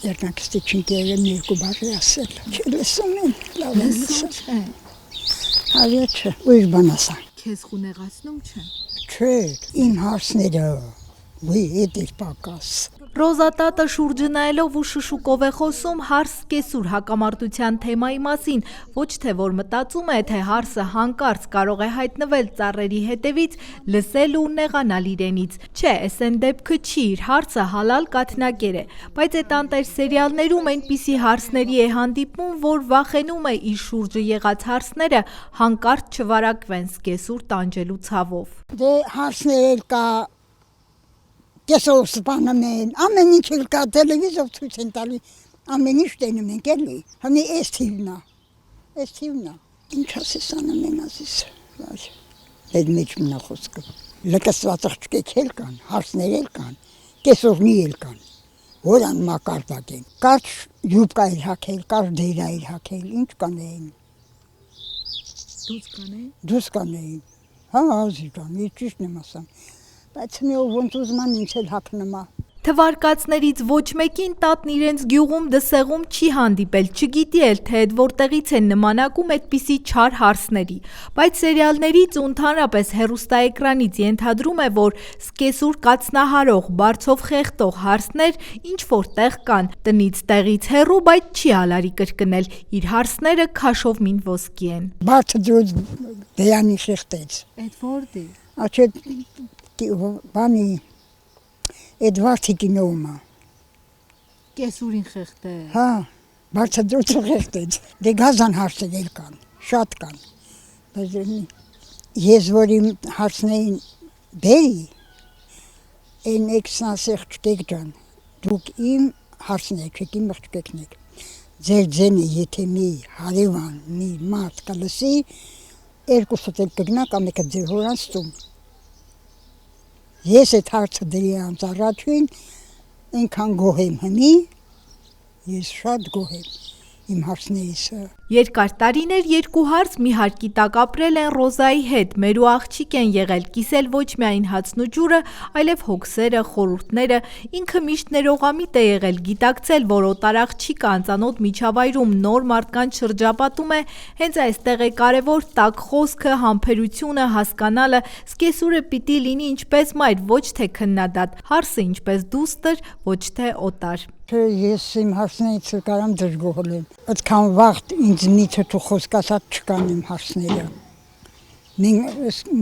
Երկնակստի չինկերեմ երկու բարի ասել, չի լսում են, լավ են լսում։ Հավիա չէ, ույր բան ասա։ Քեզ խունեղացնում չեն։ Չէ, իմ հարցները, էդ էր պակաս։ Ռոզա տատը շուրջը նայելով ու շշուկով է խոսում հարս կեսուր հակամարտության թեմայի մասին, ոչ թե որ մտածում է, թե հարսը հանկարծ կարող է հայտնվել ծառերի հետևից, լսել ու նեղանալ իրենից։ Չէ, էսեն դեպքը չի, իր հարսը հալալ կաթնակեր է, բայց այդ անտեր սերիալներում այնպիսի հարսների է հանդիպում, որ վախենում է իր շուրջը եղած հարսները հանկարծ չվարակվեն սկեսուր տանջելու ցավով։ Դե հարսներ կա կեսով սպանում են, ամեն ինչ էլ կա, տելևիզոր ցույց են տալի, ամեն ինչ տենում ենք էլի, հանի էս թիվնա, ինչ ասես անում են ասես, այդ մեջ մնա խոսքը, լկսված աղջկեք էլ կան, հարսներ էլ կան, կեսովնի էլ կան, որան մակարդակ են, կարճ յուբկա էլ հակել, կարճ դերա էլ հակել, ինչ կանեին, դուս կանեին, հա ազի կան, ճիշտն եմ ասամ, բայց մի ոնց ուզման ինձ էլ հակնումա։ Թվարկածներից ոչ մեկին տատն իրենց գյուղում դսեղում չի հանդիպել, չգիտի էլ, թե այդ որտեղից են նմանակում այդպիսի չար հարսների, բայց սերիալներից ու ընդհանրապես հեռուստաէկրանից ենթադրում է, որ սկեսուր կացնահարող, բարձով խեղդող հարսներ ինչ որտեղ կան, տնից տեղից հեռու, բայց չի հալարի կրկնել, իր հարսները քաշով մին ոսկի են։ Բարձ դրուց դեյանի խեղդեց։ Այդ որտի։ Աչե բանի այդ վարդիկի նոմա։ Կեսուրին խեղդե։ Հա, բարձրացրու խեղդեց։ Դե գազան հարցեր էլ կան, շատ կան։ Բայց ես որ իմ հարցներին բերի, այն էքսանսեղ չկեք ջան, դուք իմ հարցներ չեք, իմ աղջկեկն եք։ Ձեր ձենը եթե մի հարևան, մի մարդ կլսի, երկուսդ էլ կգնա կամ եկը ձեր հորանցում։ Ես այդ հարցը դրի անց առաջին, ինքան գոհեմ հնի, ես շատ գոհեմ իմ հարցներիսը։ Երկար տարիներ երկու հարց մի հարկի տակ ապրել են Ռոզայի հետ, մերու աղջիկ են եղել, կիսել ոչ միայն հացն ու ջուրը, այլև հոգսերը, խորհուրդները, ինքը միշտ ներողամիտ է եղել, գիտակցել, որ օտար աղջիկը անծանոթ միջավայրում նոր մարդկանց շրջապատում է, հենց այստեղ է կարևոր տաք խոսքը, համբերությունը, հասկանալը, սկեսուրը պիտի լինի ինչպես մայր, ոչ թե քննադատ, հարսը ինչպես դուստր, ոչ թե օտար։ Ես իմ հարցներից կարամ դժգոհել, այդքան վաղտ ինձ միցը თუ խոսք ասած չկան իմ հարցները։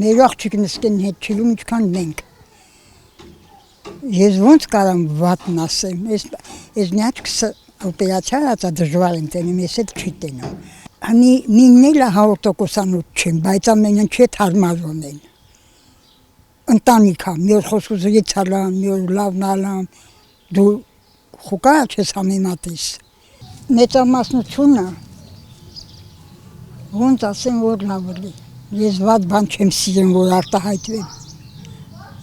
Մեր աղջիկն սկեն հետ չլում ինչքան մենք։ Ես ոնց կարամ վատն ասեմ, ես նյաճքս օպերացիա ածա դժվար եմ տենում, ես էլ չի տենում։ Հանի միննելը 100%-անոց չեմ, բայց ամենն չետ հարմարվում են։ Ընտանիքա, մի օր խոսք ուզելի ցալամ, մի օր լավն ալամ, դու խուկա չես համեմատես։ Մեծամասնությունը ոնց ասեմ, որ լավ էլի։ Ես վատ բան չեմ սիրում, որ արտահայտվեմ։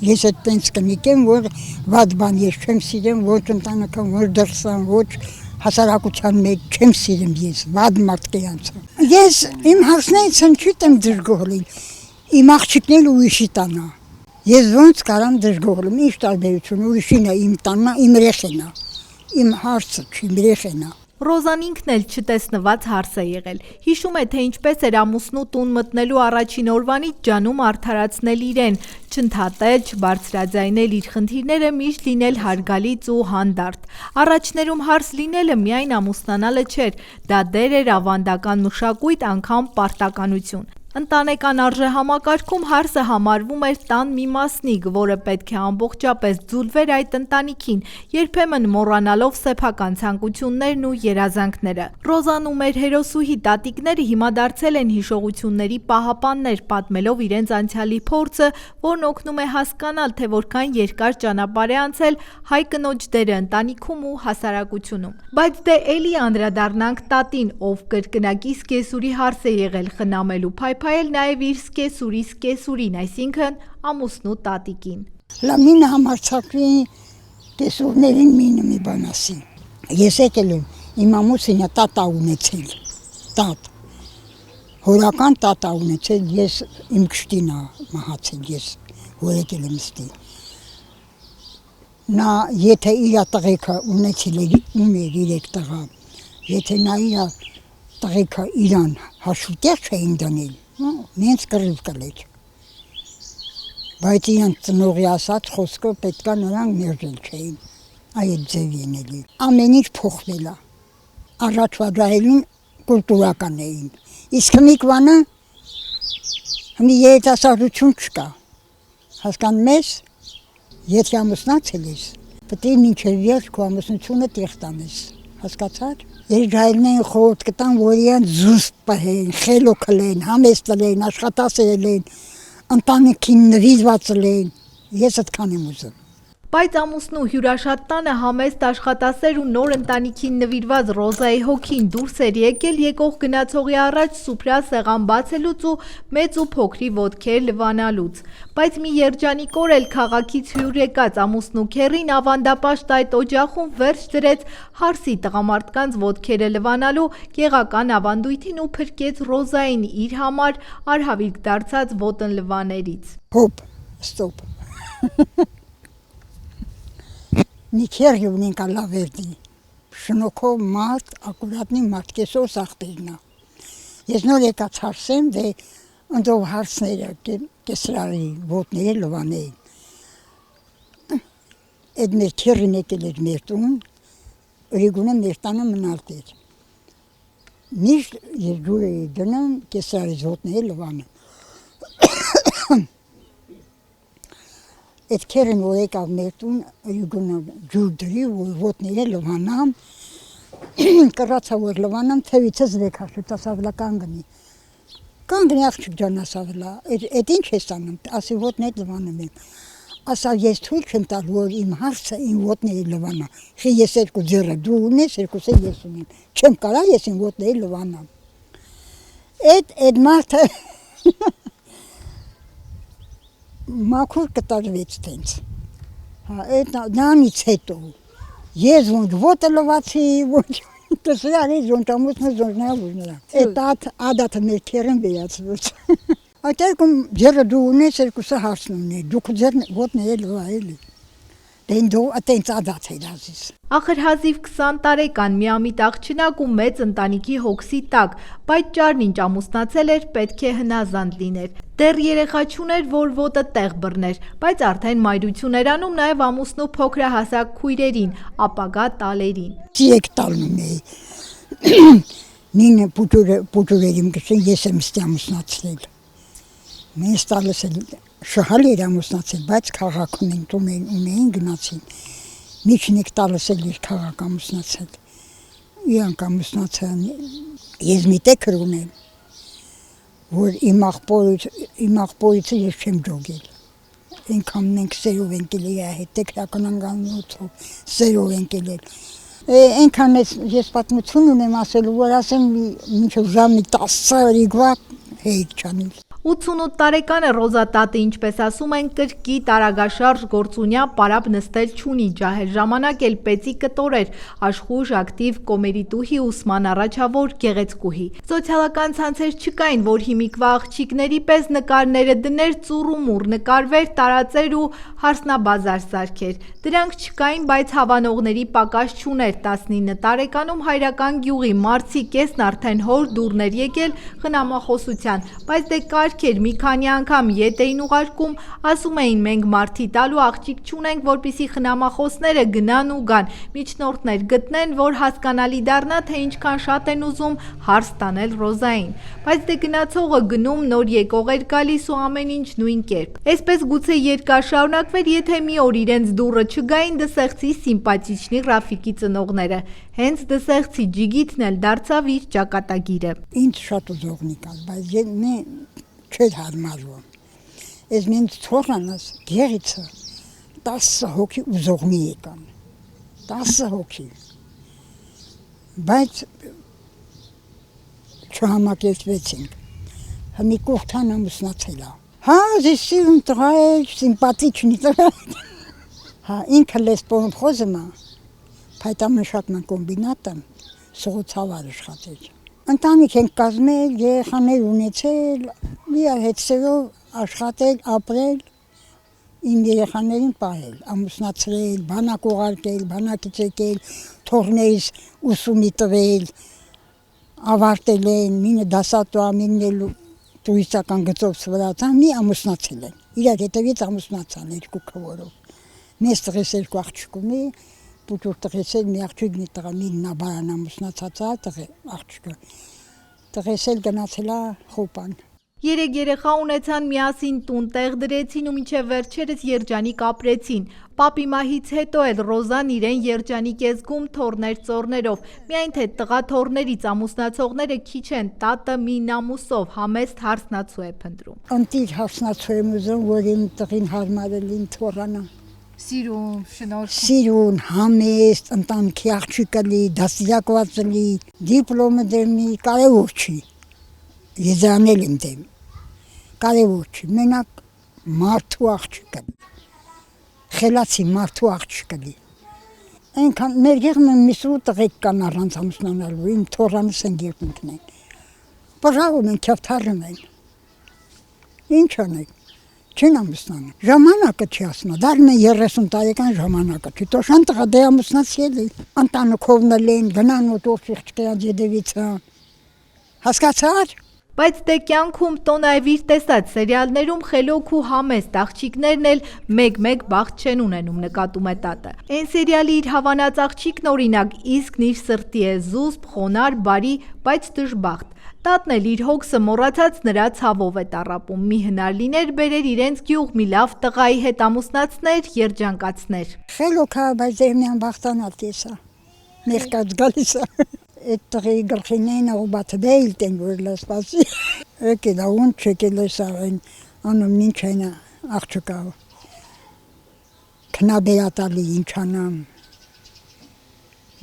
Ես այդ տենց կնիկ եմ, որ վատ բան ես չեմ սիրում, ոչ ընտանեկան, ոչ դրսան, ոչ հասարակության մեջ չեմ սիրում ես, վատ մարդկանց։ Ես իմ հարցներից չեմ դժգոհել, իմ աղջիկն էլ ուրիշի տանա։ Ես ոնց կարամ դժգոհել, ինչ տարբերություն, ուրիշին է իմ տանա, իմ երեխենա։ Իմ հարցը չի երեխենա։ Ռոզան ինքն էլ չտեսնված հարս է եղել։ Հիշում է, թե ինչպես էր ամուսնու տուն մտնելու առաջին օրվանից ջանում արդարացնել իրեն, չընդհատել, չբարձրաձայնել իր խնդիրները, միշտ լինել հարգալից ու հանդարտ։ Առաջներում հարս լինելը միայն ամուսնանալը չէր, դա դեր էր ավանդական մշակույթ, անգամ պարտականություն։ Ընտանեկան արժեհամակարգում հարսը համարվում էր տան մի մասնիկ, որը պետք է ամբողջապես ձուլվեր այդ ընտանիքին, երբեմն մոռանալով սեփական ցանկություններն ու երազանքները։ Ռոզան ու մեր հերոսուհի տատիկները հիմա դարձել են հիշողությունների պահապաններ, պատմելով իրենց անցյալի փորձը, որն օգնում է հասկանալ, թե որքան երկար ճանապարհ է անցել հայ կնոջ դերը ընտանիքում ու հասարակությունում։ Բայց դե էլի անդրադառնանք տատին, ով կրկնակի սկեսուրի հարս է եղել խնամելու փայլ նաև իր սկեսուրին, այսինքն ամուսնու տատիկին։ Լամինը համարցակրի տեսողներին մինը մի բան ասի։ Ես եկել եմ, իմ ամուսինը տատա ունեցել, տատ, հորական տատա ունեցել, ես իմ կշտինա մահացել, ես որ եկել եմ ստի։ Նա եթե իր տղեկը ունեցել էր 3 տղա, եթե նա իր տղեկը իրան հաշուտեղ չէին դնել, նենց կռիվ կլեր։ Բայց իրան ծնողի ասած խոսքը պետքա նրանք մերժել չէին, այդ ձև ենելի։ Ամեն ինչ փոխվել է։ Առաջվա դահերին կուլտուրական էին, իսկ հնիկվանը հնի երիտասարդություն չկա, հասկանում ես, եթե ամուսնացել ես, պետք է մինչև վերջ քո ամուսնությունը տեղ տանես, հասկացար։ Երեխաներն խորհուրդ կտան, որ իրեն զուսպ պահեն, խելոք լինեն, համեստ լինեն, աշխատասեր լինեն, ընտանիքին նվիրված լինեն, ես այդքան եմ ուզում։ Բայց ամուսնու հյուրաշատ տանը համեստ աշխատասեր ու նոր ընտանիքին նվիրված Ռոզայի հոգին դուրս էր եկել եկող գնացողի առաջ սուփրա սեղան բացելուց ու մեծ ու փոքրի ոտքեր լվանալուց։ Բայց մի երջանիկ օր էլ քաղաքից հյուր եկած ամուսնու քեռին ավանդապաշտ այդ օջախում վերջ դրեց հարսի տղամարդկանց ոտքերը լվանալու գեղական ավանդույթին ու փրկեց Ռոզային իր համար արհավիրք դարձած ոտնլվաներից։ Հոպ, ստոպ։ Նիքերի ունենք ալավերդի, շնոքով մարդ, ակուրատնի մարդ, կեսով սաղտերնա։ Ես նոր եկած հարսեմ, դե ընդով հարսները, կեսրարի, ոտները լվանեին։ Էդ մեր քերին եկել էր մեր տուն, ուրիգունը մեր տանը մնալտ էր։ Միշտ ես ջուր էի դնում, կեսրարի ոտները լվանը։ Այդ քերին որ եկավ մեր տուն, ուրիգունը ջուր դրի, որ ոտները լվանամ, կռացա որ լվանամ, թևիցս վեքաշուտ ասավլա կանգնի։ Կանգնի աղջիկ ջան ասավլա, այդ ինչ ես անում, ասի ոտներ լվանում եմ։ Ասավ ես թույլ չեմ տալ, որ իմ հարսը իմ ոտների լվանա։ Խի ես 2 ձեռը դու ունես, 2-ը ես ունեմ։ Չեմ կարա ես իմ ոտների լվանամ։ Այդ մարդը մաքուր կտարվեց տենց։ Այդ նամից հետո ես ոնչ ոտը լվացի, ոնչ տեսարից ոնչ ամուսնը զոննա ուզնրա։ Այդ ադատը մեր քերին վերացվեց։ Այդ երկում ձեռը դու ունես, 2-ը հարսն ունի, դուք ձեր ոտները լվայելի։ Դեն դու այտենց ադատ է դասիս։ Ախր հազիվ 20 տարեկան միամիտ աղջնակ ու մեծ ընտանիքի հոգսի տակ, բայց ճարն ինչ ամուսնացել էր, պետք է հնազանդ լիներ։ Դեռ երեխա չուներ, որ ոտը տեղ բռներ, բայց արդեն մայրություն էր անում նաև ամուսնու փոքրահասակ քույրերին, ապագա տալերին։ 3 տալնում էի։ Նինը պուտուրերիմ գշեն, ես եմ ստի ամուսնացրել։ Մենք տալս էլ շահալ էր ամուսնացել, բայց քաղաքում են ունեին գնացին։ Միջնիկ տալս էլ էր քաղաք ամուսնացել։ Իրանք ամուսնացան, ես մի տեքր ունեմ, որ իմ աղբորիցը ես չեմ ջոգել։ Ինքան մենք սերով ենք ելել, հետ տեքրական անգանոցով սերով ենք ելել։ Ինքան ես պատմություն ունեմ ասելու, որ ասեմ մինչև ժամի 10 ռիգվա հետ չանել։ 88 տարեկանը Ռոզա տատը, ինչպես ասում են, կրկի տարագաշարժ գործունյա պարապ նստել չունի, ջահել ժամանակ էլ պեցի կտորեր, աշխույժ ակտիվ կոմերիտուհի ուսման առաջավոր գեղեցկուհի։ Սոցիալական ցանցեր չկային, որ հիմիկվա աղջիկների պես նկարները դներ, ծուռումուռ նկարվեր, տարածեր ու հարսնաբազար սարքեր։ Դրանք չկային, բայց հավանողների պակաս չուներ։ 19 տարեկանում հայրական գյուղի մարցի կեսն արդեն հոր դուրներ եկել խնամախոսության, բայց դե կարգեր մի քանի անգամ ետ էին ուղարկում, ասում էին մենք մարդի տալու աղջիկ չունենք, որպիսի խնամախոսները գնան ու գան, միջնորդներ գտնեն, որ հասկանալի դառնա, թե ինչքան շատ են ուզում հարս տանել Ռոզային, բայց դե գնացողը գնում, նոր եկող էր գալիս ու ամեն ինչ նույն կերպ։ Այսպես գուցե երկար շարունակվեր, եթե մի օր իրենց դուռը չգային Դսեղցի սիմպաթիչնի Ռաֆիկի ծնողները, հենց Դսեղցի ջիգիթն էլ դարձավ իր ճակատագիրը։ Ինձ շատ ուզողնիկ ալ, բայց չէր հարմարվում։ Ես մինչ թողանս գեղիցը 10 հոգի ուզողնի եկան, 10 հոգի, բայց չհամակերպվեցինք, հմի կողքան ամուսնացել է։ Հա, զիսիվն տղա է, սիմպաթիչնի տղա է։ Հա, ինքը լեսպոն խոզմա, փայտամշակման կոմբինատը սողոցավար աշխատեր։ Ընտանիք ենք կազմել, երեխաներ ունեցել, միար հետ սերով աշխատել, ապրել, իմ երեխաներին պահել, ամուսնացրել, բանակ ուղարկել, բանակից եկել, թողնեից ուսումի տվել, ավարտել են, մինը դասատու, մինն տուրիստական գծով վրացան, մի ամուսնացել են, իրար հետևից ամուսնացան երկու քվորով, մեզ տղես երկու աղջիկ ունի, պուտուր տղես էլ մի աղջիկ մի տղա, մին նաբարան ամուսնացած աղջիկը, տղես էլ գնացել է Խոպան։ 3 երեխա ունեցան, միասին տուն տեղ դրեցին ու մինչև վերջերս երջանիկ ապրեցին։ Պապի մահից հետո էլ Ռոզան իրեն երջանիկ է զգում թոռներ ծոռներով, միայն թե տղա թոռներից ամուսնացողները քիչ են, տատը մի նամուսով համեստ հարսնացու է փնտրում։ Անտիր հարսնացու եմ ուզում, որ իմ տղին հարմարելին թոռանա։ Սիրուն, շնորհք։ Սիրուն, համեստ, ընտանիքի աղջիկ լի, դաստիարակված լի, դիպլոմը դեմի, կարևոր չի։ Եզանել եմ դեմ, կարևոր չի, մենակ մարդու աղջիկ լի, խելացի մարդու աղջիկ լի։ Այնքան մեր գեղն միսրու տղեկ կան առանց ամուսնանալու, իմ թոռանս են գերտնքն են։ Բրավում են, քյավթարում են։ Ինչ անեք, չեն ամուսնանում։ Ժամանակը չի ասնա, դարում են 30 տարեկան ժամանակը չի, տոշան տղա դե ամուսնացել է, ընտանիքովն են, գնան մոտով շիղճկեած ետևից, հասկացար։ Բայց դե կյանքում տո նաև իր տեսած սերիալներում խելոք ու համեստ աղջիկներն էլ մեկ բախտ չեն ունենում, նկատում է տատը։ Այն սերիալի իր հավանած աղջիկն օրինակ իսկն իր սրտի է, զուսպ, խոնար, բարի, բայց դժբախտ։ Տատն էլ իր հոգսը մոռացած նրա ցավով է տառապում, մի հնար լիներ բերեր իրենց գյուղ մի լավ տղայի հետ ամուսնացներ, երջանկացներ։ Խելոք է, բայց դե միան բախտանալ տեսա, ներկած գալիս է։ Այդ տղեի գլխին էին աղուբաթը բեիլ տեն, որ լասպասի։ Եկել է ուն չեկել է սաղեն, անում ինչ են աղջկա, կնաբերատալի ինչ անամ։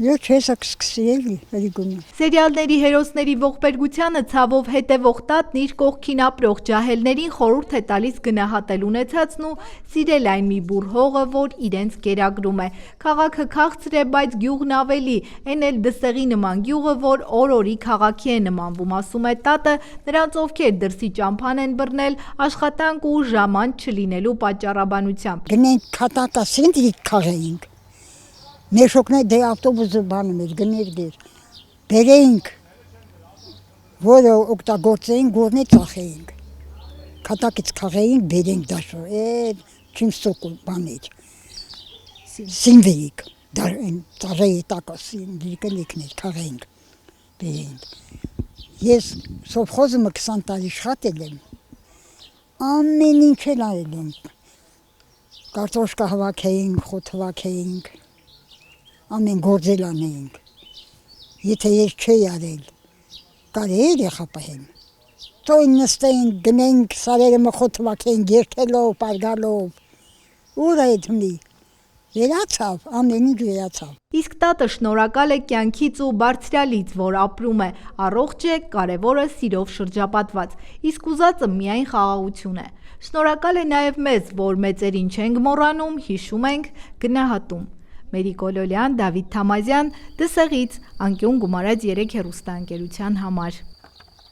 Ոչ հեսակ սկսի էլի, հրիգունը։ Սերիալների հերոսների ողբերգությանը ցավով հետևող տատն իր կողքին ապրող ջահելներին խորհուրդ է տալիս գնահատել ունեցածն ու սիրել այն մի բուռ հողը, որ իրենց կերակրում է։ Քաղաքը քաղցր է, բայց գյուղն ավելի, այն էլ դսեղի նման գյուղը, որ օր-օրի քաղաքի է նմանվում, ասում է տատը, նրանց ովքեր դրսի ճամփան են բռնել, աշխատանք ու ժամանց չլինելու պատճառաբանությամբ։ Գնենք քատակա սենտրիկ քաղեինք։ Մեշոքներ դե ավտոբուսը բանում էր, գներ դեր, բերեինք, որը օգտագործեինք, գորնե ծախեինք, կատակից քաղեինք, բերենք դաշո, չիմ սոկու բաներ, սինվեիք, ծաղեի տակասին, դիրկելիքներ, քաղեինք, բերեինք։ Ես սովխոզումը 20 տարի շատել եմ, ամեն ինչ էլ արել եմ, կարտոշկա հավաքեինք, խոտ հավաքեինք, ամեն գործել անեինք, եթե ես չէի արել, կարի երեխա պահեմ, տոյն նստեինք, գնենք, սարերը մխոտ վաքեինք, երթելով, պարգալով, ուր այդ հմի, վերացավ, ամեն ինչ վերացավ։ Իսկ տատը շնորհակալ է կյանքից ու բարձրալից, որ ապրում է, առողջ է, կարևորը սիրով շրջապատված, իսկ ուզածը միայն խաղաղություն է։ Շնորհակալ է նաև մեզ, որ մեծերին չենք մոռանում, հիշում ենք, գնահատում։ Մերի Կոլոլյան, Դավիթ Թամազյան, Դսեղից, անկյուն գումարած 3 հեռուստաընկերության համար։